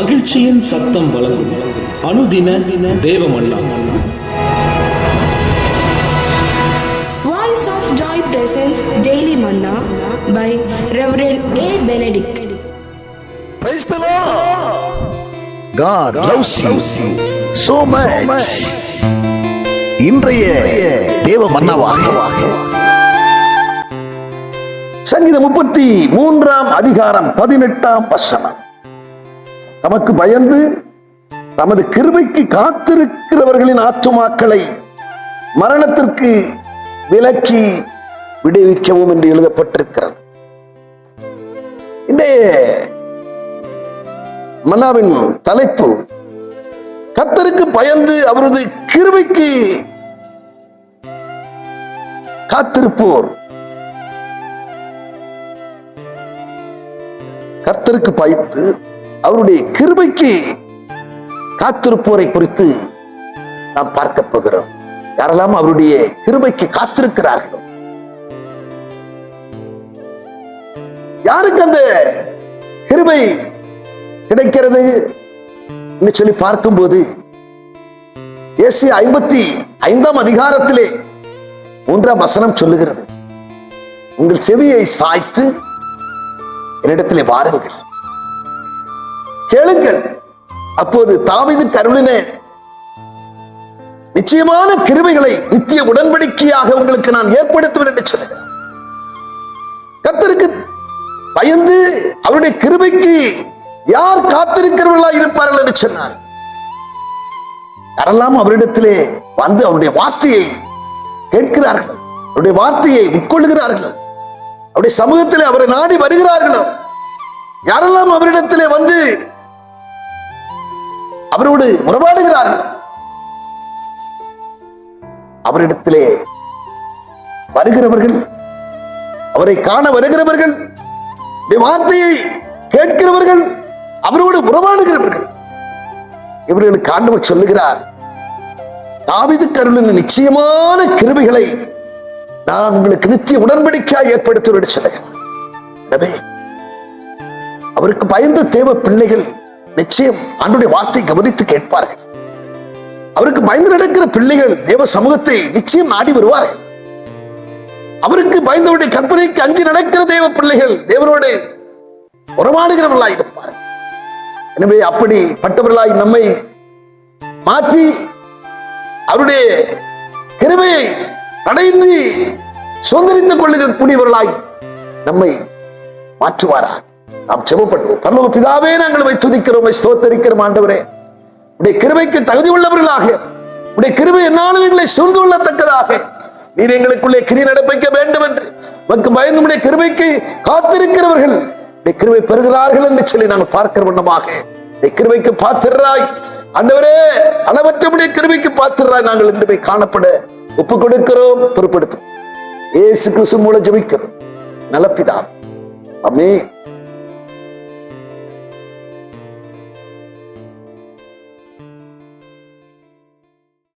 மகிழ்ச்சியின் சத்தம் வழங்கும் அனுதின தேவமன்னா. Voice of Joy presents Daily Manna by Reverend A. Benedict. Praise the Lord. God loves you so much. இன்றைய தேவ மன்னாவாக சங்கீதம் 33 அதிகாரம் 18 வசனம். நமக்கு பயந்து நமது கிருபைக்கு காத்திருக்கிறவர்களின் ஆத்துமாக்களை மரணத்திற்கு விலக்கி விடுவிக்கவும் என்று எழுதப்பட்டிருக்கிறது. இன்றைய மன்னாவின் தலைப்பு, கர்த்தருக்கு பயந்து அவரது கிருபைக்கு காத்திருப்போர். கர்த்தருக்கு பயந்து அவருடைய கிருபைக்கு காத்திருப்போரை குறித்து நாம் பார்க்க போகிறோம். யாரெல்லாம் அவருடைய கிருபைக்கு காத்திருக்கிறார்களோ, யாருக்கு அந்த கிருபை கிடைக்கிறது என்று சொல்லி பார்க்கும்போது, ஏசாயா 55 அதிகாரத்திலே 1 வசனம் சொல்லுகிறது, உங்கள் செவியை சாய்த்து என்னிடத்திலே வாருங்கள், கேளுங்கள், அப்போது தாவீது அருளின நிச்சயமான கிருபைகளை நித்திய உடன்படிக்கையாக உங்களுக்கு நான் ஏற்படுத்துவேன் என்று சொல்லுகிறேன். கர்த்தருக்கு பயந்து அவருடைய கிருபைக்கு யார் காத்திருக்கிறவர்களாக இருப்பார்கள் என்று சொன்னார். யாரெல்லாம் அவரிடத்திலே வந்து அவருடைய வார்த்தையை கேட்கிறார்கள், அவருடைய வார்த்தையை உட்கொள்கிறார்கள், அவருடைய சமூகத்திலே அவரை நாடி வருகிறார்களோ, யாரெல்லாம் அவரிடத்திலே வந்து அவரோடு உறவாடுகிறார்கள், அவரிடத்திலே வருகிறவர்கள், அவரை காண வருகிறவர்கள், வார்த்தையை கேட்கிறவர்கள், அவரோடு உறவாடுகிறவர்கள், இவர்களுக்கு ஆண்டவர் சொல்லுகிறார், தாவீது அருளின நிச்சயமான கிருபைகளை நான் உங்களுக்கு நித்திய உடன்படிக்கையாக ஏற்படுத்துவேன் சொல்லுகிறேன். எனவே அவருக்கு பயந்த தேவ பிள்ளைகள் நிச்சயம் ஆண்டவருடைய வார்த்தை கவனித்து கேட்பார்கள். அவருக்கு பயந்து நடக்கிற பிள்ளைகள் தேவ சமூகத்தை நிச்சயம் நாடி வருவார்கள். அவருக்கு பயந்தவருடைய கற்பனைக்கு அஞ்சி நடக்கிற தேவ பிள்ளைகள் தேவனோடு உறவாடுகிறவர்களாய் இருப்பார்கள். எனவே அப்படிப்பட்டவர்களாய் நம்மை மாற்றி அவருடைய கிருபையை அடைந்து சுதந்திரித்துக் கொள்ளுகக்கூடியவர்களாய் நம்மை மாற்றுவாராக. நாம் ஜெபப்படுவோம். பரலோக பிதாவே, நாங்கள் உம்மை துதிக்கிறோம், ஸ்தோத்தரிக்கிறோம். ஆண்டவரே, உடைய கிருபைக்கு தகுதி உள்ளவர்களாக, உடைய கிருபை என்னாலும் எங்களை சூழ்ந்து கொள்ளத்தக்கதாக நீர் எங்களுக்குள்ளே கிரியை நடப்பிக்க வேண்டும் என்று உமக்கு பயந்து உடைய கிருபைக்கு காத்திருக்கிறவர்கள் உடைய கிருபை பெறுகிறார்கள் என்று சொல்லி நாங்கள் பார்க்கிற வண்ணமாக உடைய கிருபைக்கு பாத்திரராய் ஆண்டவரே, அளவற்ற உடைய கிருபைக்கு பாத்திரராய் நாங்கள் இன்று போய் காணப்பட ஒப்பு கொடுக்கிறோம், பொறுப்படுத்தும். இயேசு கிறிஸ்து மூலம் ஜெபிக்கிறோம் நல்ல பிதாவே, ஆமென்.